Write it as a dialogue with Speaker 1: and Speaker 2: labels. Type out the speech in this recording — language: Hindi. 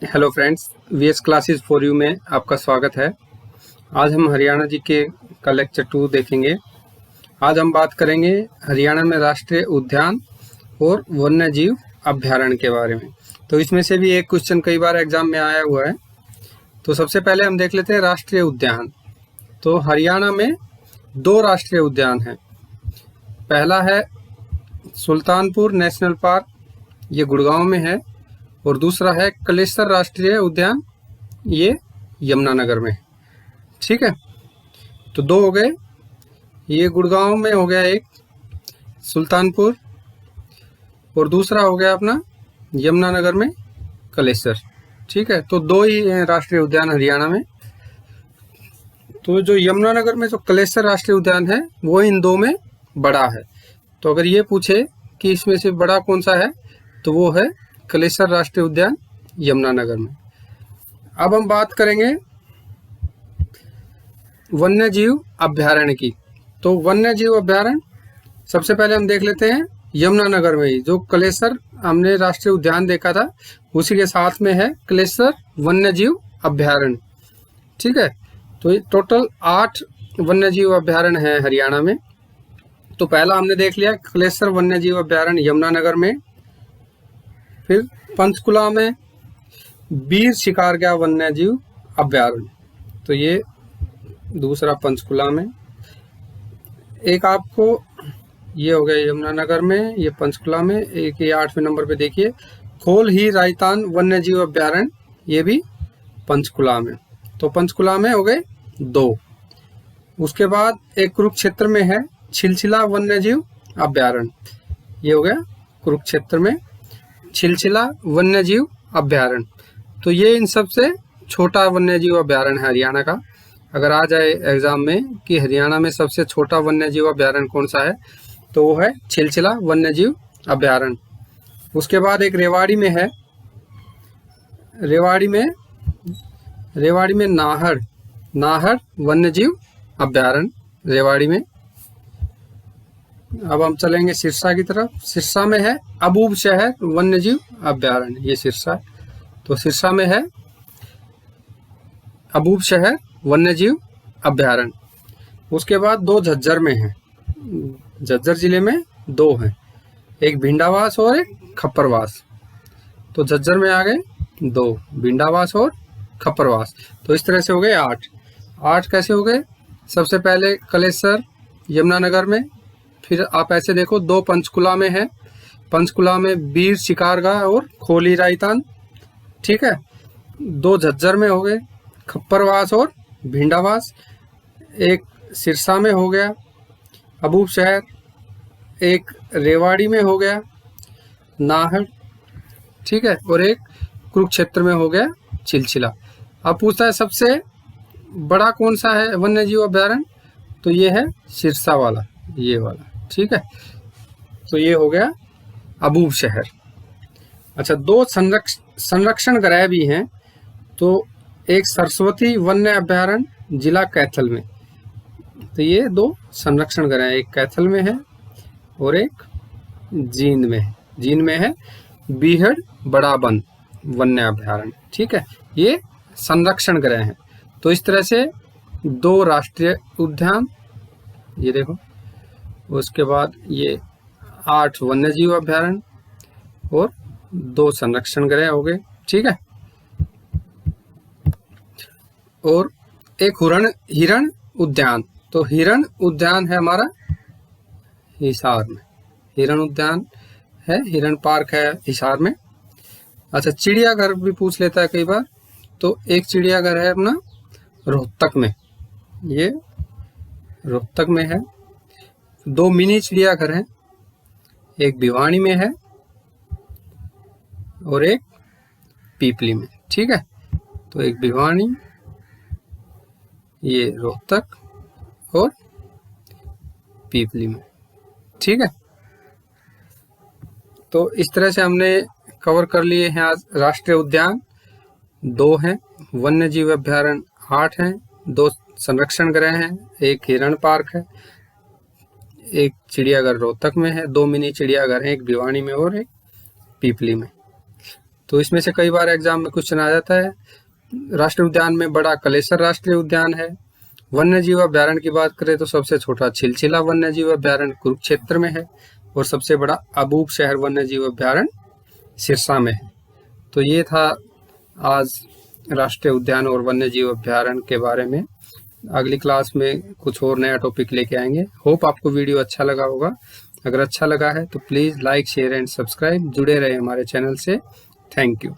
Speaker 1: Hello friends, VS classes for you में आपका स्वागत है। आज हम हरियाणा जी के का लेक्चर 2 देखेंगे। आज हम बात करेंगे हरियाणा में राष्ट्रीय उद्यान और वन्य जीव अभ्यारण्य के बारे में। तो इसमें से भी एक क्वेश्चन कई बार एग्जाम में आया हुआ है। तो सबसे पहले हम देख लेते हैं राष्ट्रीय उद्यान। तो हरियाणा में 2 राष्ट्रीय उद्यान हैं। पहला है सुल्तानपुर नेशनल पार्क, ये गुड़गांव में है, और दूसरा है कलेसर राष्ट्रीय उद्यान, ये यमुनानगर में। ठीक है, तो 2 हो गए। ये गुड़गांव में हो गया एक सुल्तानपुर, और दूसरा हो गया अपना यमुनानगर में कलेसर। ठीक है, तो 2 ही हैं राष्ट्रीय उद्यान हरियाणा में। तो जो यमुनानगर में जो कलेसर राष्ट्रीय उद्यान है वो इन 2 में बड़ा है। तो अगर ये पूछे कि इसमें से बड़ा कौन सा है तो वो है कलेसर राष्ट्रीय उद्यान यमुनानगर में। अब हम बात करेंगे वन्य जीव अभ्यारण्य की। तो वन्य जीव अभ्यारण्य सबसे पहले हम देख लेते हैं यमुनानगर में ही। जो कलेसर हमने राष्ट्रीय उद्यान देखा था उसी के साथ में है कलेसर वन्य जीव अभ्यारण्य। ठीक है, तो ये टोटल 8 वन्य जीव अभ्यारण्य है हरियाणा में। तो पहला हमने देख लिया कलेसर वन्य जीव अभ्यारण्य यमुनानगर में। फिर पंचकुला में वीर शिकारगा वन्य जीव अभ्यारण्य, तो ये दूसरा पंचकुला में। एक आपको ये हो गया यमुनानगर में, ये पंचकुला में। एक ये 8वें नंबर पे देखिए खोल ही रायतान वन्य जीव अभ्यारण्य, ये भी पंचकुला में। तो पंचकुला में हो गए 2। उसके बाद एक कुरुक्षेत्र में है छिलछिला वन्य जीव अभ्यारण्य, ये हो गया कुरुक्षेत्र में छिलछिला वन्य जीव अभ्यारण्य। तो ये इन सबसे छोटा वन्य जीव अभ्यारण्य है हरियाणा का। अगर आ जाए एग्जाम में कि हरियाणा में सबसे छोटा वन्य जीव अभ्यारण्य कौन सा है तो वो है छिलछिला वन्य जीव अभ्यारण्य। उसके बाद एक रेवाड़ी में है, रेवाड़ी में नाहर वन्य जीव अभ्यारण्य रेवाड़ी में। अब हम चलेंगे सिरसा की तरफ। सिरसा में है अबूब शहर वन्य जीव अभ्यारण्य, ये सिरसा। तो सिरसा में है अबूब शहर वन्य जीव अभ्यारण्य। उसके बाद 2 झज्जर में है, झज्जर जिले में 2 हैं, एक भिंडावास और एक खप्परवास। तो झज्जर में आ गए 2, भिंडावास और खप्परवास। तो इस तरह से हो गए 8 कैसे हो गए? सबसे पहले कलेसर यमुनानगर में, फिर आप ऐसे देखो 2 पंचकुला में है, पंचकुला में वीर शिकारगा और खोली रायतान। ठीक है, 2 झज्जर में हो गए खप्परवास और भिंडावास। एक सिरसा में हो गया अबूब शहर, एक रेवाड़ी में हो गया नाहर। ठीक है, और एक कुरुक्षेत्र में हो गया छिलछिला। अब पूछता है सबसे बड़ा कौन सा है वन्य जीव अभ्यारण्य, तो ये है सिरसा वाला, ये वाला। ठीक है, तो ये हो गया अबूब शहर। अच्छा, 2 संरक्षण गृह भी हैं। तो एक सरस्वती वन्य अभ्यारण्य जिला कैथल में, तो ये 2 संरक्षण गृह, एक कैथल में है और एक जींद में है। जींद में है बीहड़ बड़ा वन वन्य अभ्यारण्य। ठीक है, ये संरक्षण गृह है। तो इस तरह से 2 राष्ट्रीय उद्यान, ये देखो। उसके बाद ये 8 वन्य जीव अभ्यारण्य और 2 संरक्षण गृह हो गए। ठीक है, और एक हिरण उद्यान। तो हिरण उद्यान है हमारा हिसार में, हिरण उद्यान है, हिरण पार्क है हिसार में। अच्छा, चिड़ियाघर भी पूछ लेता है कई बार। तो एक चिड़ियाघर है अपना रोहतक में, ये रोहतक में है। 2 मिनी चिड़ियाघर हैं, एक भिवानी में है और एक पीपली में। ठीक है, तो एक भिवानी, ये रोहतक और पीपली में। ठीक है, तो इस तरह से हमने कवर कर लिए हैं आज राष्ट्रीय उद्यान। 2 हैं, वन्य जीव अभ्यारण्य 8 हैं, 2 संरक्षण गृह हैं, एक हिरण पार्क है, एक चिड़ियाघर रोहतक में है, 2 मिनी चिड़ियाघर हैं, एक भिवानी में और एक पीपली में। तो इसमें से कई बार एग्जाम में क्वेश्चन आ जाता है। राष्ट्रीय उद्यान में बड़ा कलेसर राष्ट्रीय उद्यान है। वन्य जीव अभ्यारण्य की बात करें तो सबसे छोटा छिलछिला वन्य जीव अभ्यारण्य कुरुक्षेत्र में है और सबसे बड़ा अबूब शहर वन्य जीव अभ्यारण्य सिरसा में है। तो ये था आज राष्ट्रीय उद्यान और वन्य जीव अभ्यारण्य के बारे में। अगली क्लास में कुछ और नया टॉपिक लेके आएंगे। होप आपको वीडियो अच्छा लगा होगा। अगर अच्छा लगा है तो please like, share and subscribe. जुड़े रहे हमारे चैनल से। Thank you.